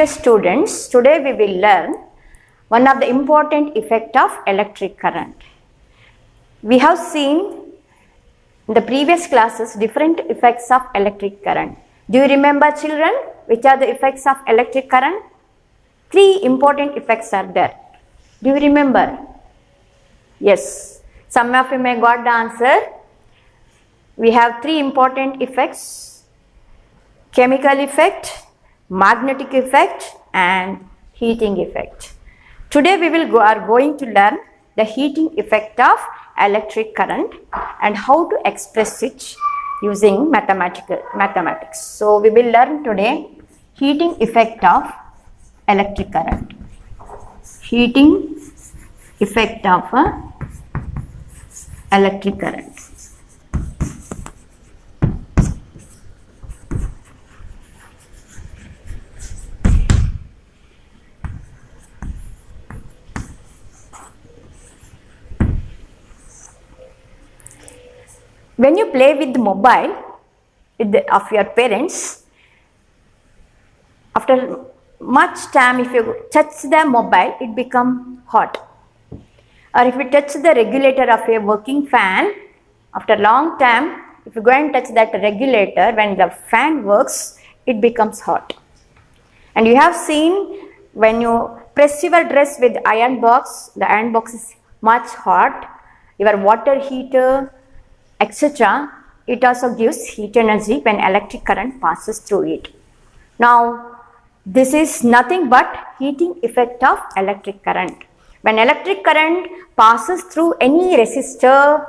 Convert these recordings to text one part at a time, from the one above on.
Dear students, today we will learn one of the important effects of electric current. We have seen in the previous classes different effects of electric current. Do you remember, children, which are the effects of electric current? 3 important effects are there. Do you remember? Yes, some of you may got the answer. We have 3 important effects: chemical effect, magnetic effect and heating effect. Today we are going to learn the heating effect of electric current and how to express it using mathematics. So we will learn today heating effect of electric current. Heating effect of electric current. When you play with the mobile of your parents, after much time, if you touch the mobile, it becomes hot. Or if you touch the regulator of a working fan, after long time, if you go and touch that regulator, when the fan works, it becomes hot. And you have seen when you press your dress with iron box, the iron box is much hot. Your water heater, etc., it also gives heat energy when electric current passes through it. Now, this is nothing but heating effect of electric current. When electric current passes through any resistor,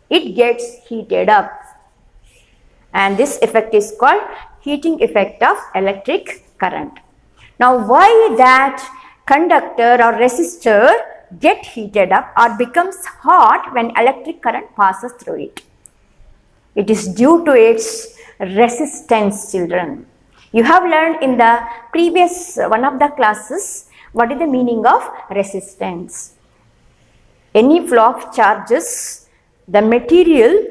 it gets heated up. And this effect is called heating effect of electric current. Now, why that conductor or resistor get heated up or becomes hot when electric current passes through it? It is due to its resistance, children. You have learned in the previous one of the classes what is the meaning of resistance. Any flow of charges, the material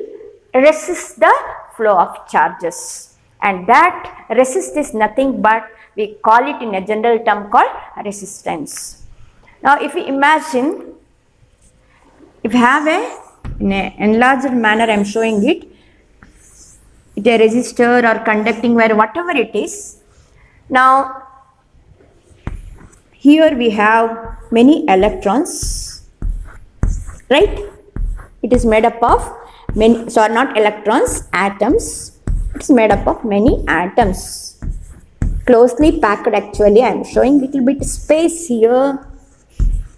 resists the flow of charges, and that resist is nothing but we call it in a general term called resistance. Now, if we imagine, if you have in an enlarged manner, I am showing it, a resistor or conducting wire, whatever it is. Now, here we have many electrons, right? It is made up of many, sorry, not electrons, atoms. It is made up of many atoms. Closely packed actually. I am showing little bit space here.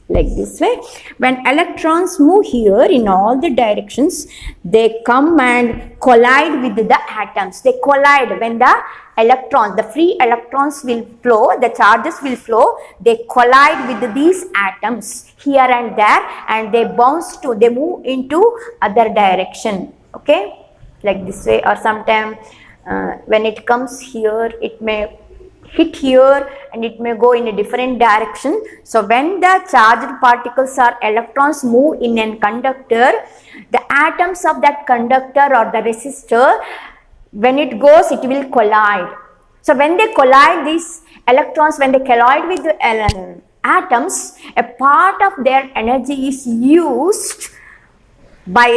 Like this way. When electrons move here in all the directions, they come and collide with the atoms. They collide when the electrons, the free electrons will flow, the charges will flow, they collide with these atoms here and there, and they move into other direction. Okay, like this way. Or sometimes when it comes here, it may hit here and it may go in a different direction. So when the charged particles or electrons move in a conductor, the atoms of that conductor or the resistor, when it goes, it will collide. So when they collide, these electrons, when they collide with the atoms, a part of their energy is used by,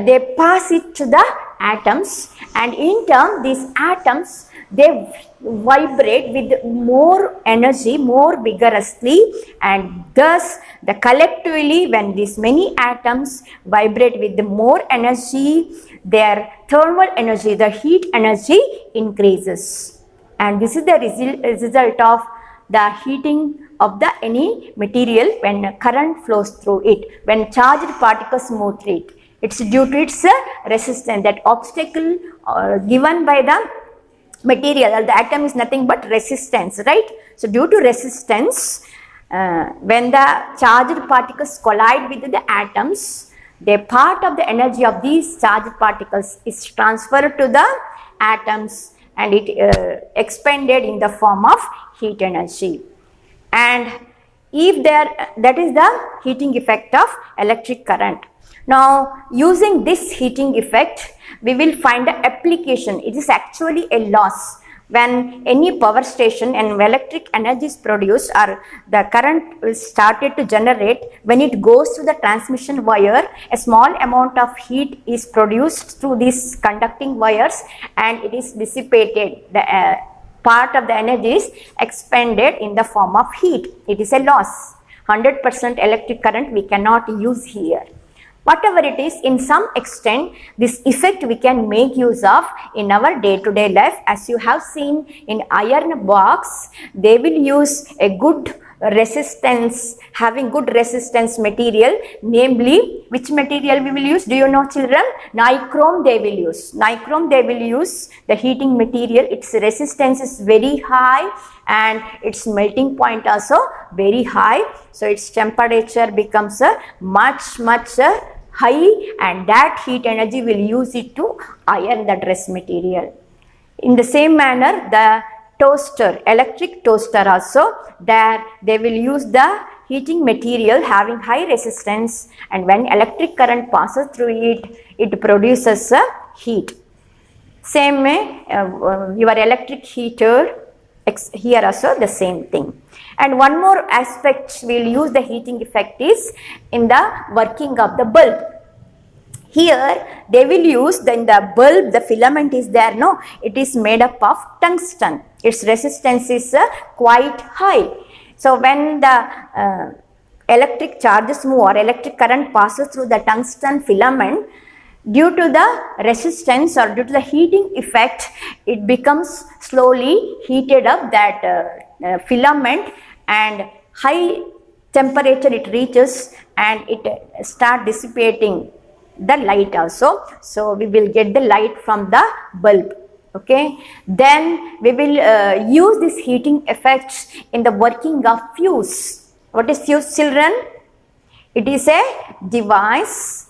they pass it to the atoms, and in turn these atoms, they vibrate with more energy, more vigorously, and thus the collectively when these many atoms vibrate with the more energy, their thermal energy, the heat energy increases. And this is the result of the heating of the any material when current flows through it, when charged particles move through it. It's due to its resistance, that obstacle given by the material or the atom is nothing but resistance, right? So due to resistance, when the charged particles collide with the atoms, the part of the energy of these charged particles is transferred to the atoms and it expended in the form of heat energy. And if that is the heating effect of electric current. Now, using this heating effect, we will find the application. It is actually a loss. when any power station and electric energy is produced or the current is started to generate, when it goes to the transmission wire, a small amount of heat is produced through these conducting wires and it is dissipated. The part of the energy is expended in the form of heat. It is a loss. 100% electric current we cannot use here. Whatever it is, in some extent, this effect we can make use of in our day-to-day life. As you have seen in iron box, they will use a good resistance, having good resistance material, namely, which material we will use? Do you know, children? Nichrome they will use. Nichrome they will use, the heating material. Its resistance is very high and its melting point also very high. So, its temperature becomes much high, and that heat energy will use it to iron the dress material. In the same manner, the toaster, electric toaster also, there they will use the heating material having high resistance, and when electric current passes through it, it produces heat. Same way, your electric heater, here also the same thing. And one more aspect we will use the heating effect is in the working of the bulb. Here they will use in the bulb, the filament is there, no, it is made up of tungsten. Its resistance is quite high. So when the electric charges move or electric current passes through the tungsten filament, due to the resistance or due to the heating effect, it becomes slowly heated up, that filament, and high temperature it reaches and it start dissipating the light also. So we will get the light from the bulb. Okay, then we will use this heating effects in the working of fuse. What is fuse, children? It is a device.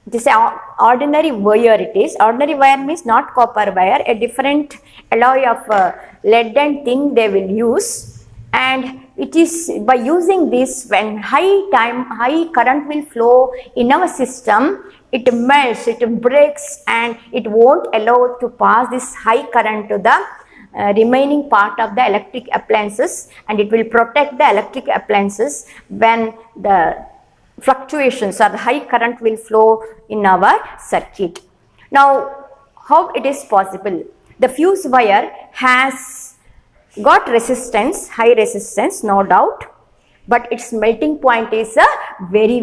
It is an ordinary wire. It is ordinary wire means not copper wire, a different alloy of lead and thing they will use, and it is by using this, when high current will flow in our system, it melts, it breaks, and it won't allow to pass this high current to the remaining part of the electric appliances, and it will protect the electric appliances when the fluctuations or the high current will flow in our circuit. Now, how it is possible? The fuse wire has got resistance, high resistance, no doubt, but its melting point is very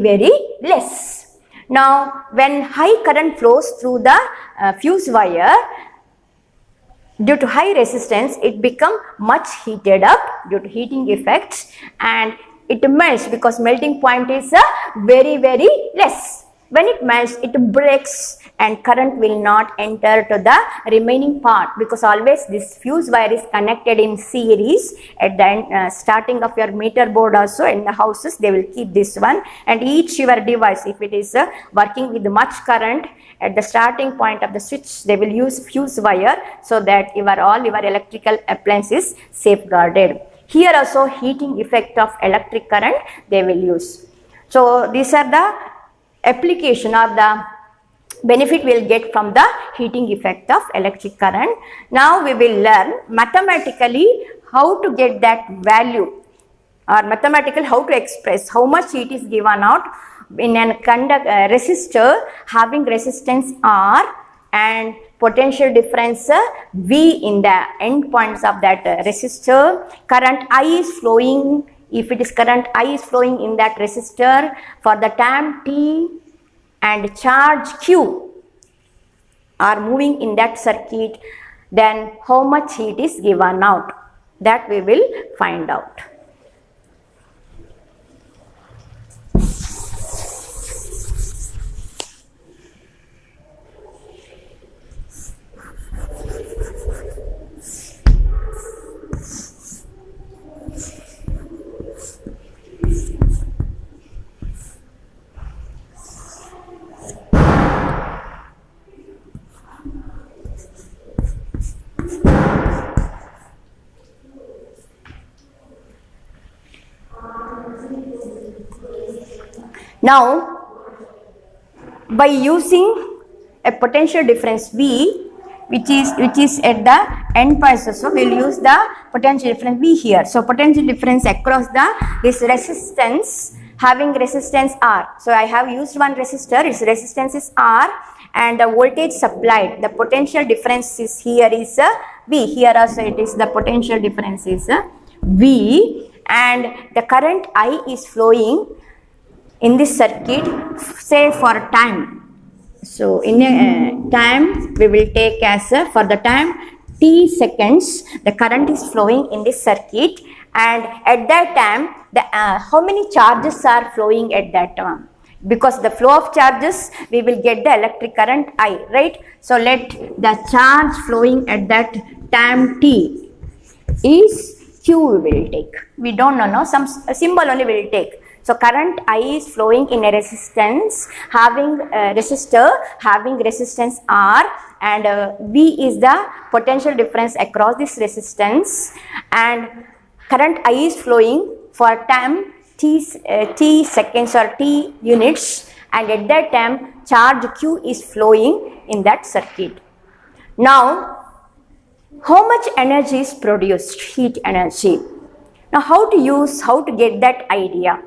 less. Now, when high current flows through the fuse wire, due to high resistance, it become much heated up due to heating effects, and it melts because melting point is very less. When it melts, it breaks and current will not enter to the remaining part, because always this fuse wire is connected in series at the starting of your meter board. Also in the houses they will keep this one, and each your device, if it is working with much current, at the starting point of the switch they will use fuse wire, so that all your electrical appliance is safeguarded. Here also heating effect of electric current they will use. So these are the application or the benefit we will get from the heating effect of electric current. Now we will learn mathematically how to get that value, or mathematical how to express how much heat is given out in a resistor having resistance R and potential difference V in the end points of that resistor. Current I is flowing, if it is current I is flowing in that resistor for the time T, and charge Q are moving in that circuit, then how much heat is given out, that we will find out. Now, by using a potential difference V, which is at the N positive, so we'll use the potential difference V here. So potential difference across this resistance having resistance R. So I have used one resistor, its resistance is R, and the voltage supplied, the potential difference is here is V. Here also it is the potential difference is V, and the current I is flowing in this circuit, say for time. So in a time we will take as for the time t seconds, the current is flowing in this circuit, and at that time how many charges are flowing at that time? Because the flow of charges, we will get the electric current I, right? So let the charge flowing at that time t is Q we will take. We don't know, no, some symbol only we will take. So current I is flowing in a resistance having a resistor having resistance R, and V is the potential difference across this resistance, and current I is flowing for time t seconds or t units, and at that time charge Q is flowing in that circuit. Now how much energy is produced? Heat energy. Now how to get that idea?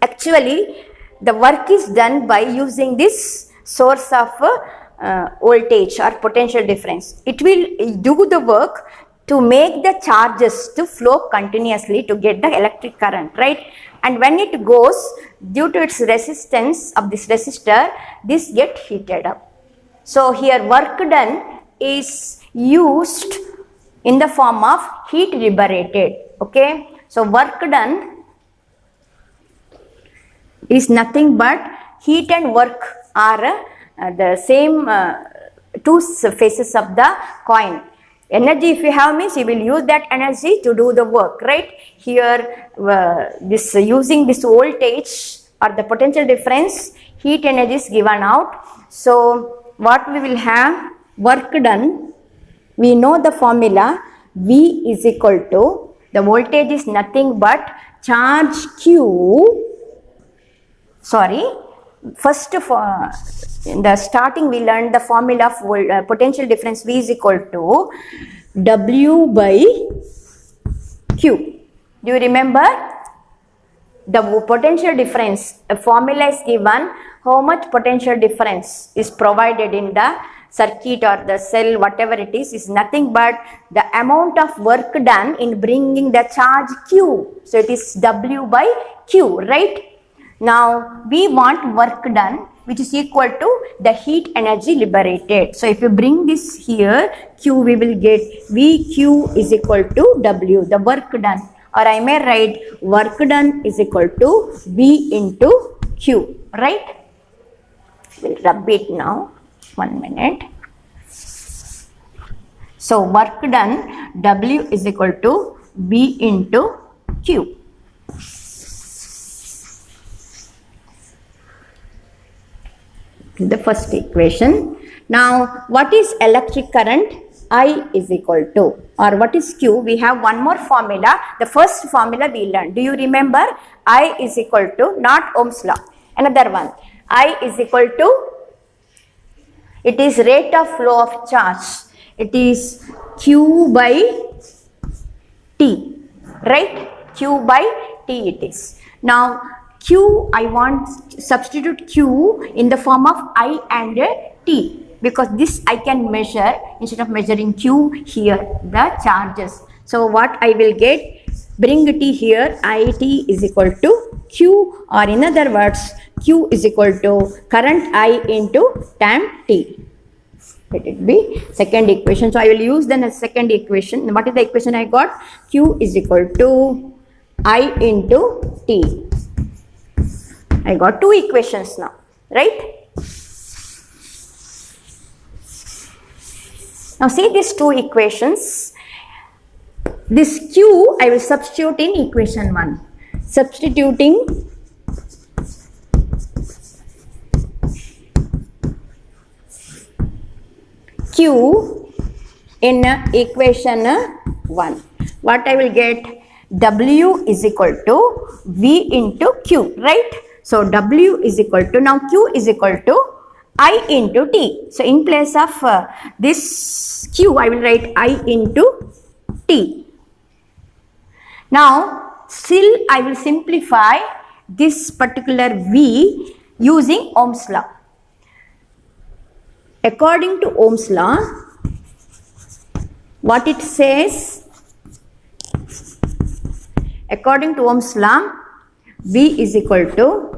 Actually the work is done by using this source of voltage or potential difference. It will do the work to make the charges to flow continuously to get the electric current, right? And when it goes, due to its resistance of this resistor, this get heated up. So here work done is used in the form of heat liberated. Okay, so work done is nothing but heat and work are the same two faces of the coin. Energy if you have means you will use that energy to do the work, right? Here this using this voltage or the potential difference, heat energy is given out. So what we will have, work done, we know the formula, V is equal to, the voltage is nothing but charge Q, first in the starting we learned the formula of potential difference V is equal to W by Q. Do you remember? The potential difference, a formula is given, how much potential difference is provided in the circuit or the cell, whatever it is nothing but the amount of work done in bringing the charge Q. So it is W by Q, right? Now we want work done which is equal to the heat energy liberated. So if you bring this here, Q, we will get VQ is equal to W, the work done, or I may write work done is equal to V into Q, right? We'll rub it now, 1 minute. So work done, W is equal to V into Q. The first equation. Now what is electric current? I is equal to, or what is Q? We have one more formula. The first formula we learned, do you remember? I is equal to, not Ohm's law, another one. I is equal to, it is rate of flow of charge, it is Q by T, right? Q by T it is. Now Q, I want substitute Q in the form of I and T, because this I can measure instead of measuring Q here, the charges. So what I will get, bring T here, IT is equal to Q, or in other words, Q is equal to current I into time T. Let it be second equation. So I will use then a second equation. What is the equation I got? Q is equal to I into T. I got two equations now, right? Now see these two equations. This Q I will substitute in equation 1. Substituting Q in equation 1. What I will get? W is equal to V into Q, right? So W is equal to, now Q is equal to I into T. So in place of this Q, I will write I into T. Now, still I will simplify this particular V using Ohm's law. According to Ohm's law, what it says? According to Ohm's law, V is equal to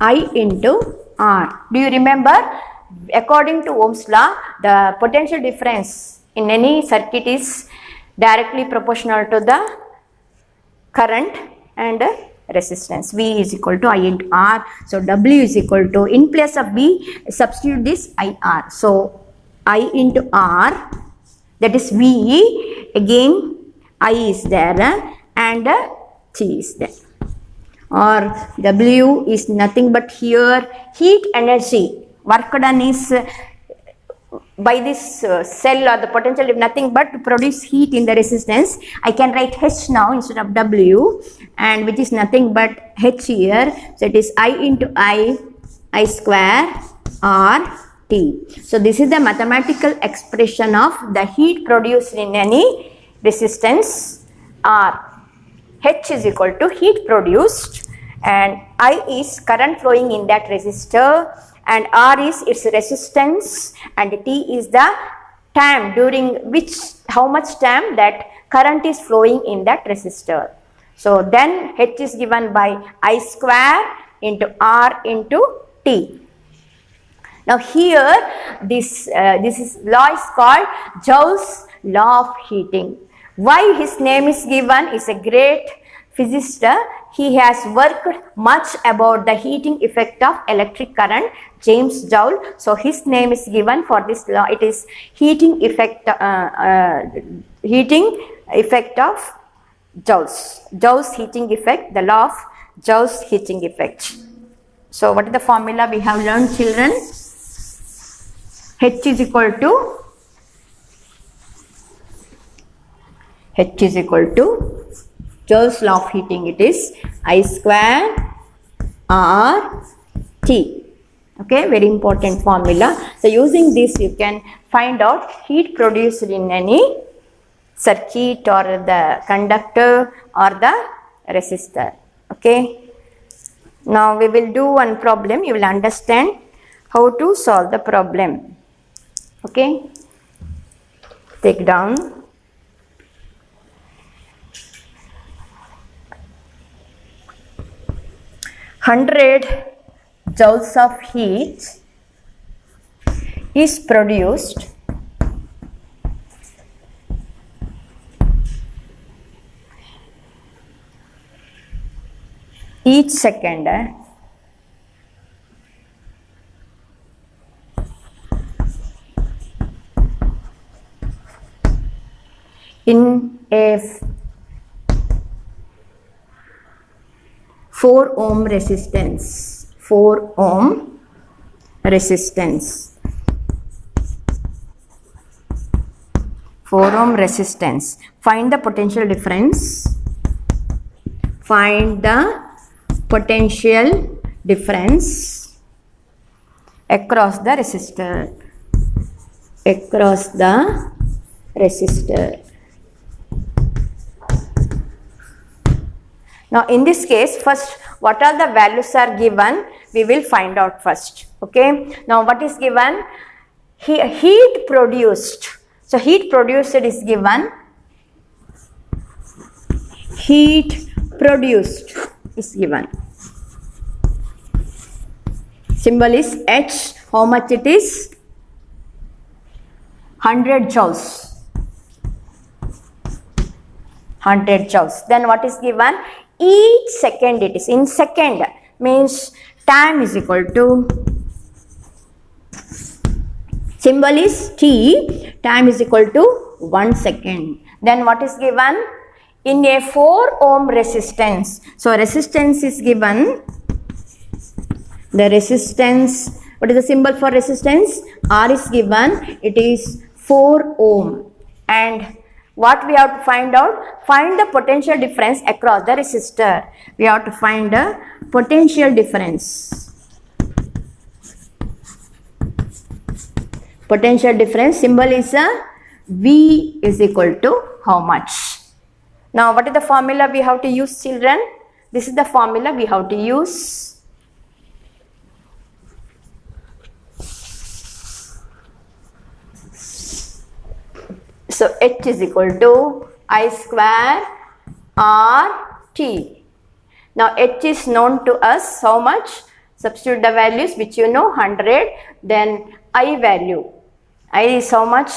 I into R. Do you remember? According to Ohm's law, the potential difference in any circuit is directly proportional to the current and resistance. V is equal to I into R. So W is equal to, in place of V, substitute this IR. So I into R, that is V, again I is there and T is there. Or W is nothing but here heat energy work done is by this cell or the potential is nothing but to produce heat in the resistance. I can write H now instead of W, and which is nothing but H here. So it is I into I square R T. So this is the mathematical expression of the heat produced in any resistance R. H is equal to heat produced and I is current flowing in that resistor and R is its resistance and T is the time during which how much time that current is flowing in that resistor. So then H is given by I square into R into T. Now here this is law is called Joule's law of heating. Why his name is given is a great physicist. He has worked much about the heating effect of electric current, James Joule. So his name is given for this law. It is heating effect of Joule's heating effect, the law of Joule's heating effect. So what is the formula we have learned, children? H is equal to Joule's law of heating. It is I square R T. Okay, very important formula. So using this you can find out heat produced in any circuit or the conductor or the resistor. Okay. Now we will do one problem. You will understand how to solve the problem. Okay. Take down. joules of heat is produced each second in a 4 ohm resistance. 4 ohm resistance. 4 ohm resistance. Find the potential difference. Find the potential difference across the resistor. Across the resistor. Now in this case, first what all the values are given, we will find out first. Okay. Now what is given? Heat produced. So heat produced is given. Heat produced is given. Symbol is H. How much it is? 100 joules. 100 joules. Then what is given? Each second it is. In second means time is equal to, symbol is T, time is equal to 1 second. Then what is given? In a 4 ohm resistance. So resistance is given. The resistance, what is the symbol for resistance? R is given. It is 4 ohm. And what we have to find out? Find the potential difference across the resistor. We have to find the potential difference. Potential difference symbol is a V is equal to how much? Now what is the formula we have to use, children? This is the formula we have to use. So H is equal to I square R T. Now H is known to us how much? Substitute the values which you know, 100. Then I value. I is how much?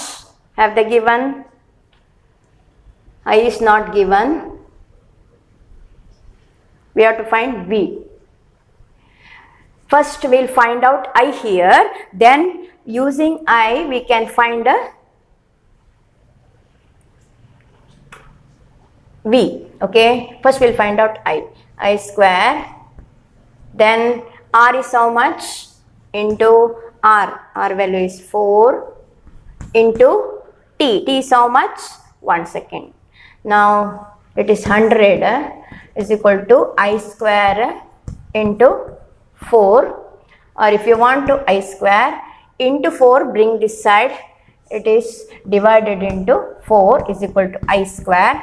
Have they given? I is not given. We have to find V. First we will find out I here. Then using I we can find a V. Okay. First we will find out I square. Then R is how much? Into R. R value is 4 into T. T is how much? 1 second. Now it is 100 is equal to I square into 4, or if you want to I square into 4, bring this side, it is divided into 4 is equal to I square.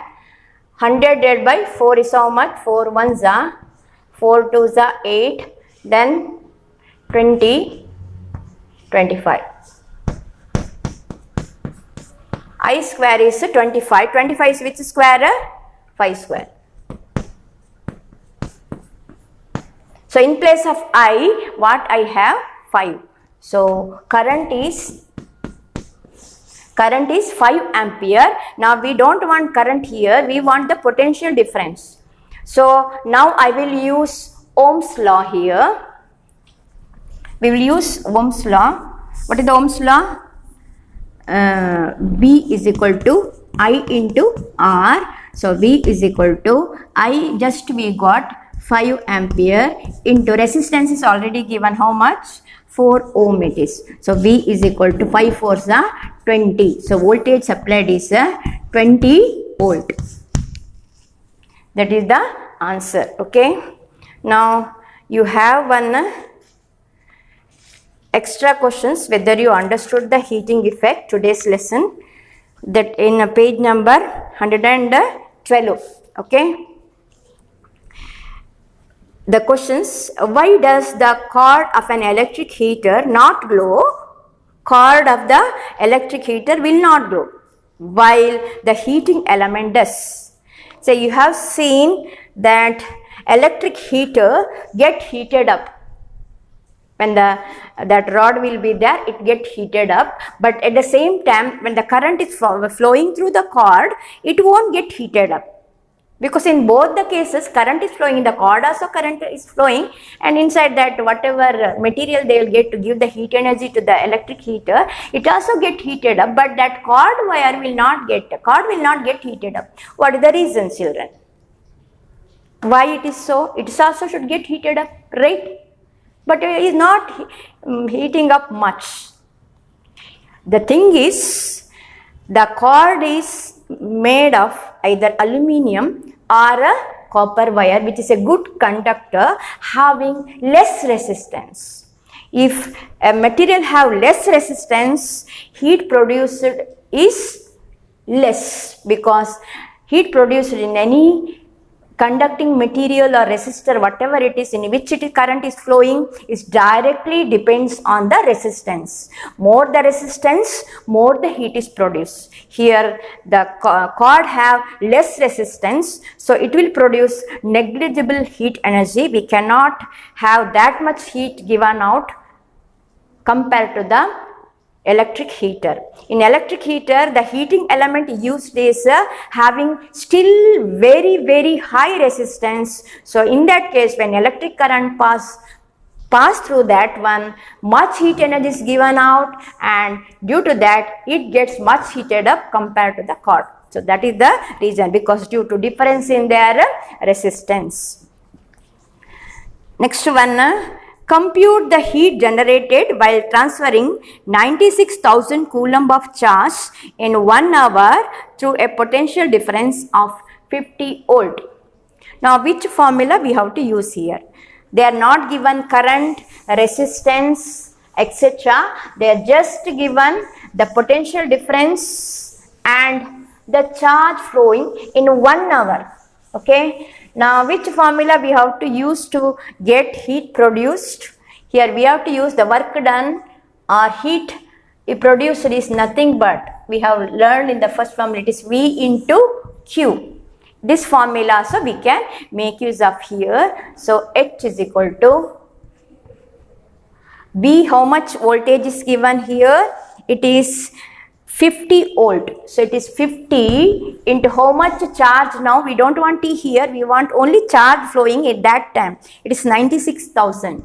100 divided by 4 is how much? 4 1s are 4 2s are 8, then 20, 25. I square is 25. 25 is which square? 5 square. So in place of I, what I have? 5. So current is 5 ampere. Now we don't want current here, we want the potential difference. So now I will use Ohm's law here. We will use Ohm's law. What is the Ohm's law? V is equal to I into R. So V is equal to I, just we got 5 ampere into resistance is already given how much? 4 ohm it is. So V is equal to 5 4s are 20. So voltage supplied is 20 volt. That is the answer. Okay. Now you have one extra questions whether you understood the heating effect, today's lesson, that in page number 112. Okay. The questions: why does the cord of an electric heater not glow? Cord of the electric heater will not glow while the heating element does. So you have seen that electric heater get heated up. When that rod will be there, it get heated up, but at the same time when the current is flowing through the cord, it won't get heated up, because in both the cases current is flowing, in the cord also current is flowing, and inside that whatever material they will get to give the heat energy to the electric heater, it also get heated up, but that cord wire will not get heated up. What is the reason, children? Why it is so? It also should get heated up, right? But it is not heating up much. The thing is, the cord is made of either aluminium or a copper wire, which is a good conductor having less resistance. If a material have less resistance, heat produced is less, because heat produced in any conducting material or resistor, whatever it is in which current is flowing, is directly depends on the resistance. More the resistance, more the heat is produced. Here the cord have less resistance, so it will produce negligible heat energy. We cannot have that much heat given out compared to the electric heater. In electric heater, the heating element used is having still very high resistance. So in that case, when electric current pass through that one, much heat energy is given out, and due to that it gets much heated up compared to the cord. So that is the reason, because due to difference in their resistance. Next one. Compute the heat generated while transferring 96,000 coulomb of charge in 1 hour through a potential difference of 50 volt. Now, which formula we have to use here? They are not given current, resistance etc. They are just given the potential difference and the charge flowing in 1 hour. Okay. Now, which formula we have to use to get heat produced? Here we have to use the work done or heat produced is nothing but, we have learned in the first formula, it is V into Q. This formula so we can make use of here. So, H is equal to V, how much voltage is given here? It is 50 volt. So, it is 50 into how much charge now? We don't want T here. We want only charge flowing at that time. It is 96,000.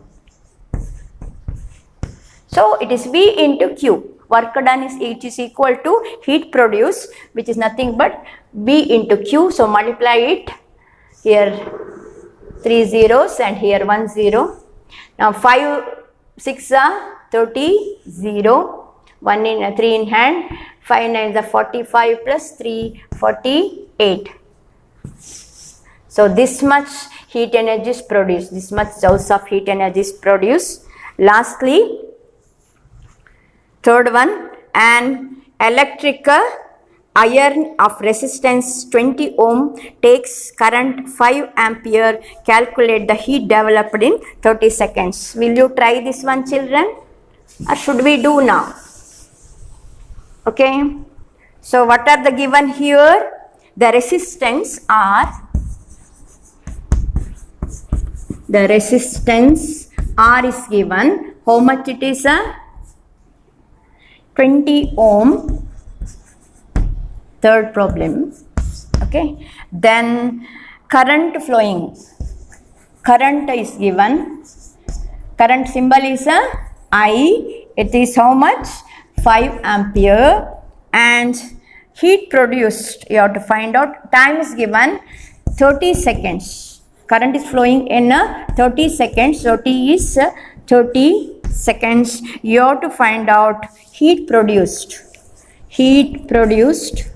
So, it is V into Q. Work done is H is equal to heat produced, which is nothing but V into Q. So, multiply it. Here 3 zeros and here 1 0. Now, 5 6 are 30, 0. 1 in 3 in hand, 5 9 is 45 plus 3 48. So this much heat energy is produced, this much joules of heat energy is produced. Lastly, third one, an electric iron of resistance 20 ohm takes current 5 ampere, calculate the heat developed in 30 seconds. Will you try this one, children, or should we do now? Okay, so what are the given here? The resistance R is given. How much it is? 20 ohm. Third problem. Okay, then current flowing. Current is given. Current symbol is I. It is how much? 5 ampere, and heat produced, you have to find out. Time is given 30 seconds. Current is flowing in 30 seconds. So T is 30 seconds. You have to find out heat produced. Heat produced.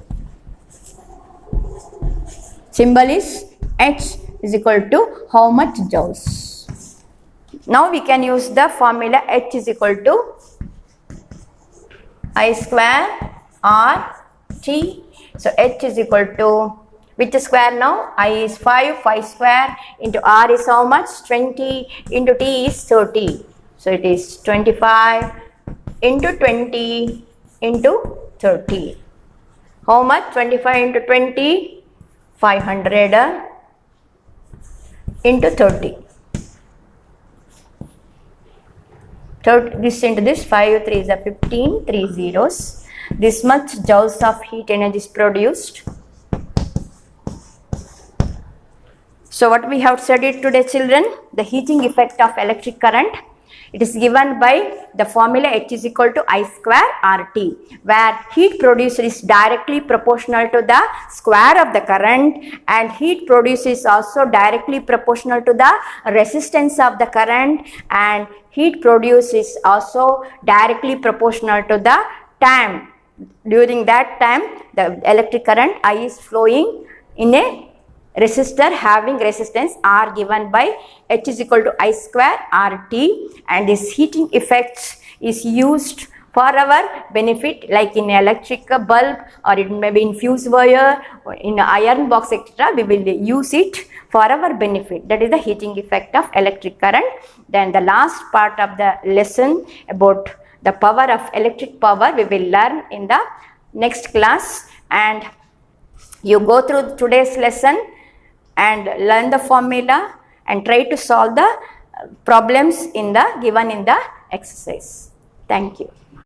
Symbol is H is equal to how much joules. Now we can use the formula H is equal to I square R T. So H is equal to which square now? I is 5, 5 square into R is how much? 20 into T is 30. So it is 25 into 20 into 30. How much? 25 into 20? 500 into 30. This into this, 5 3 is 15, 3 zeros. This much joules of heat energy is produced. So what we have studied today, children, the heating effect of electric current. It is given by the formula H is equal to I square RT, where heat produced is directly proportional to the square of the current, and heat produced is also directly proportional to the resistance of the current, and heat produced is also directly proportional to the time. During that time, the electric current I is flowing in a resistor having resistance R given by H is equal to I square RT, and this heating effect is used for our benefit, like in electric bulb, or it may be in fuse wire, or in iron box, etc. We will use it for our benefit. That is the heating effect of electric current. Then the last part of the lesson about the power of electric power we will learn in the next class, and you go through today's lesson and learn the formula and try to solve the problems in the given in the exercise. Thank you.